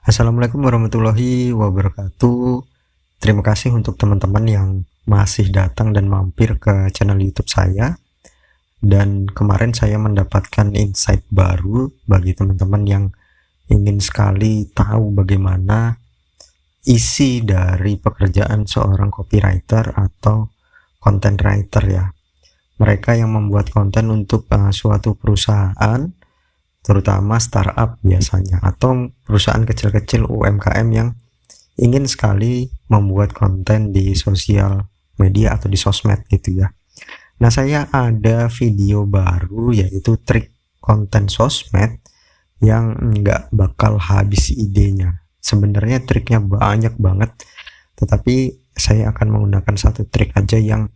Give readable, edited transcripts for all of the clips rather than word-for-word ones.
Assalamualaikum warahmatullahi wabarakatuh. Terima kasih untuk teman-teman yang masih datang dan mampir ke channel YouTube saya. Dan kemarin saya mendapatkan insight baru bagi teman-teman yang ingin sekali tahu bagaimana isi dari pekerjaan seorang copywriter atau content writer ya. Mereka yang membuat konten untuk suatu perusahaan, terutama startup biasanya, atau perusahaan kecil-kecil UMKM yang ingin sekali membuat konten di sosial media atau di sosmed gitu ya. Nah, saya ada video baru yaitu trik konten sosmed yang nggak bakal habis idenya. Sebenarnya triknya banyak banget, tetapi saya akan menggunakan satu trik aja yang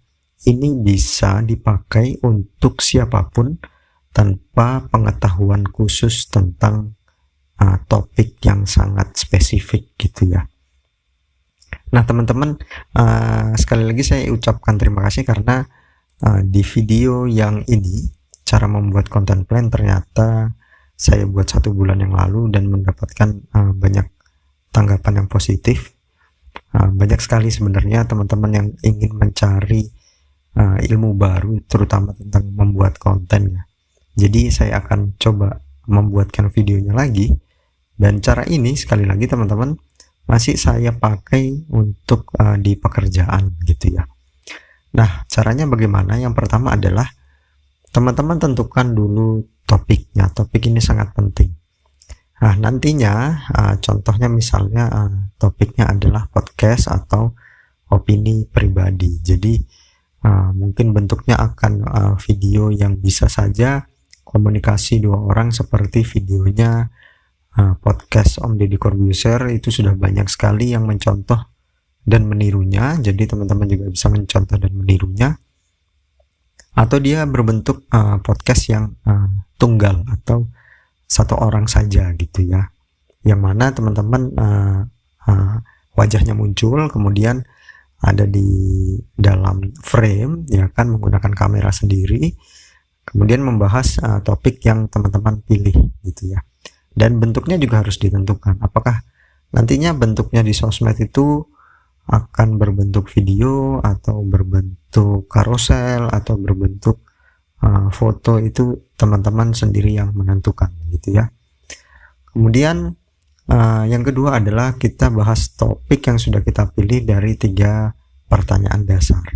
ini bisa dipakai untuk siapapun tanpa pengetahuan khusus tentang topik yang sangat spesifik gitu ya. Nah teman-teman, sekali lagi saya ucapkan terima kasih karena di video yang ini, cara membuat content plan, ternyata saya buat 1 bulan yang lalu dan mendapatkan banyak tanggapan yang positif. Banyak sekali sebenarnya teman-teman yang ingin mencari ilmu baru, terutama tentang membuat konten ya. Jadi saya akan coba membuatkan videonya lagi, dan cara ini sekali lagi teman-teman masih saya pakai untuk di pekerjaan gitu ya. Nah caranya bagaimana? Yang pertama adalah teman-teman tentukan dulu topiknya. Topik ini sangat penting. Nah nantinya contohnya misalnya topiknya adalah podcast atau opini pribadi. Jadi mungkin bentuknya akan video yang bisa saja komunikasi 2 orang seperti videonya podcast Om Deddy Corbuzier. Itu sudah banyak sekali yang mencontoh dan menirunya, jadi teman-teman juga bisa mencontoh dan menirunya. Atau dia berbentuk podcast yang tunggal atau 1 orang saja gitu ya, yang mana teman-teman wajahnya muncul, kemudian ada di dalam frame ya kan, menggunakan kamera sendiri, kemudian membahas topik yang teman-teman pilih gitu ya. Dan bentuknya juga harus ditentukan, apakah nantinya bentuknya di sosmed itu akan berbentuk video atau berbentuk karosel atau berbentuk foto. Itu teman-teman sendiri yang menentukan gitu ya. Kemudian yang kedua adalah kita bahas topik yang sudah kita pilih dari 3 pertanyaan dasar.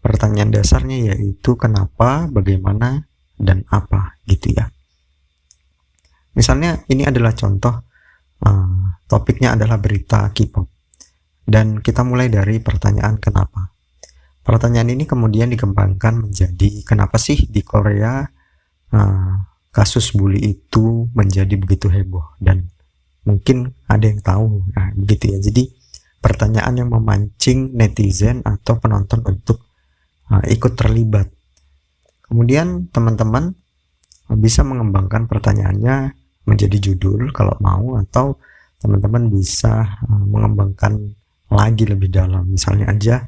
Pertanyaan dasarnya yaitu kenapa, bagaimana, dan apa gitu ya. Misalnya ini adalah contoh topiknya adalah berita K-pop, dan kita mulai dari pertanyaan kenapa. Pertanyaan ini kemudian dikembangkan menjadi kenapa sih di Korea kasus bully itu menjadi begitu heboh, dan mungkin ada yang tahu. Nah begitu ya. Jadi pertanyaan yang memancing netizen atau penonton untuk ikut terlibat. Kemudian teman-teman bisa mengembangkan pertanyaannya menjadi judul kalau mau, atau teman-teman bisa mengembangkan lagi lebih dalam. Misalnya aja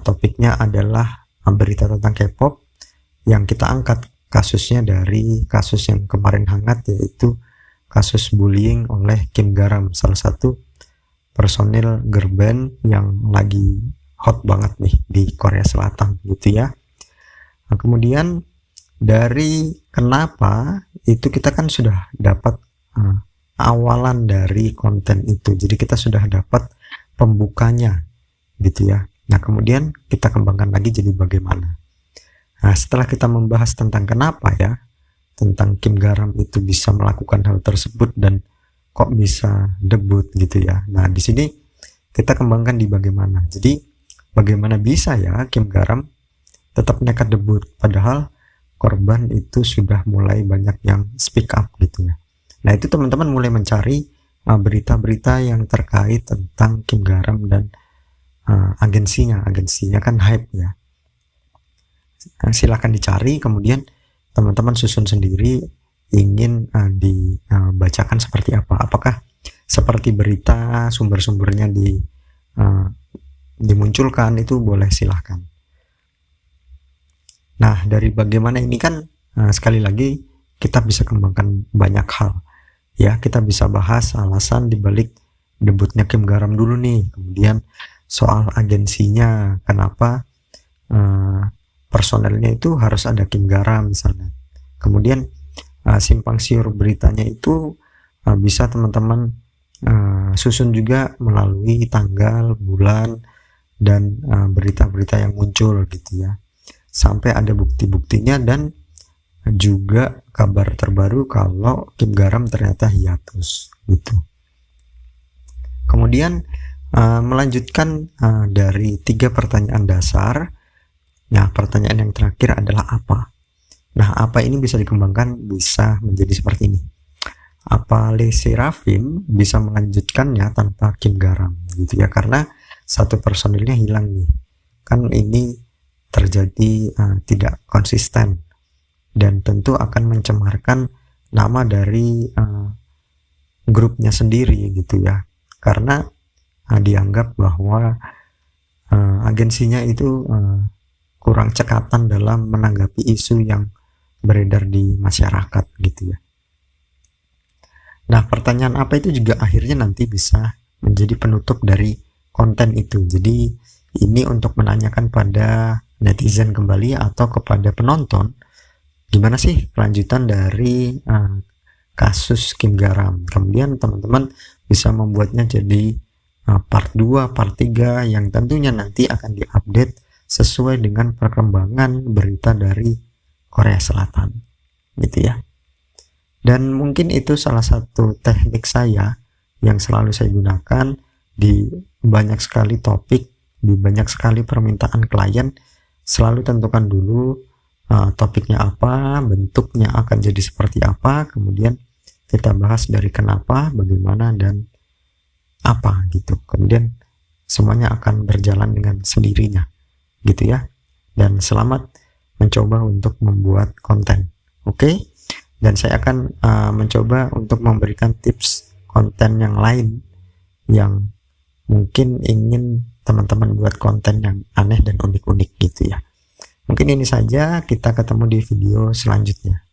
topiknya adalah berita tentang K-pop, yang kita angkat kasusnya dari kasus yang kemarin hangat, yaitu kasus bullying oleh Kim Garam, salah satu personil girl band yang lagi hot banget nih di Korea Selatan gitu ya. Nah, kemudian dari kenapa itu kita kan sudah dapat awalan dari konten itu, jadi kita sudah dapat pembukanya gitu ya. Nah kemudian kita kembangkan lagi jadi bagaimana. Nah setelah kita membahas tentang kenapa ya, tentang Kim Garam itu bisa melakukan hal tersebut dan kok bisa debut gitu ya. Nah di sini kita kembangkan di bagaimana. Jadi bagaimana bisa ya Kim Garam tetap nekat debut padahal korban itu sudah mulai banyak yang speak up gitu ya. Nah itu teman-teman mulai mencari berita-berita yang terkait tentang Kim Garam dan agensinya kan hype ya. Silakan dicari, kemudian teman-teman susun sendiri ingin dibacakan seperti apa. Apakah seperti berita sumber-sumbernya dimunculkan, itu boleh silahkan. Nah dari bagaimana ini kan sekali lagi kita bisa kembangkan banyak hal. Ya, kita bisa bahas alasan dibalik debutnya Kim Garam dulu nih. Kemudian soal agensinya, kenapa personelnya itu harus ada Kim Garam misalnya. Kemudian simpang siur beritanya itu bisa teman-teman susun juga melalui tanggal, bulan, dan berita-berita yang muncul gitu ya, sampai ada bukti-buktinya dan juga kabar terbaru kalau Kim Garam ternyata hiatus gitu. Kemudian melanjutkan dari 3 pertanyaan dasar. Nah, pertanyaan yang terakhir adalah apa. Nah, apa ini bisa dikembangkan, bisa menjadi seperti ini. Apa Le Sserafim bisa melanjutkannya tanpa Kim Garam gitu ya, karena satu personilnya hilang nih. Kan ini terjadi tidak konsisten dan tentu akan mencemarkan nama dari grupnya sendiri gitu ya, karena dianggap bahwa agensinya itu kurang cekatan dalam menanggapi isu yang beredar di masyarakat gitu ya. Nah, pertanyaan apa itu juga akhirnya nanti bisa menjadi penutup dari konten itu. Jadi ini untuk menanyakan pada netizen kembali atau kepada penonton, gimana sih kelanjutan dari kasus Kim Garam. Kemudian teman-teman bisa membuatnya jadi part 2, part 3 yang tentunya nanti akan diupdate sesuai dengan perkembangan berita dari Korea Selatan gitu ya. Dan mungkin itu salah satu teknik saya yang selalu saya gunakan di banyak sekali topik, di banyak sekali permintaan klien. Selalu tentukan dulu topiknya apa, bentuknya akan jadi seperti apa, kemudian kita bahas dari kenapa, bagaimana, dan apa gitu. Kemudian semuanya akan berjalan dengan sendirinya gitu ya. Dan selamat mencoba untuk membuat konten. Oke? Dan saya akan mencoba untuk memberikan tips konten yang lain yang mungkin ingin teman-teman buat konten yang aneh dan unik-unik gitu ya. Mungkin ini saja, kita ketemu di video selanjutnya.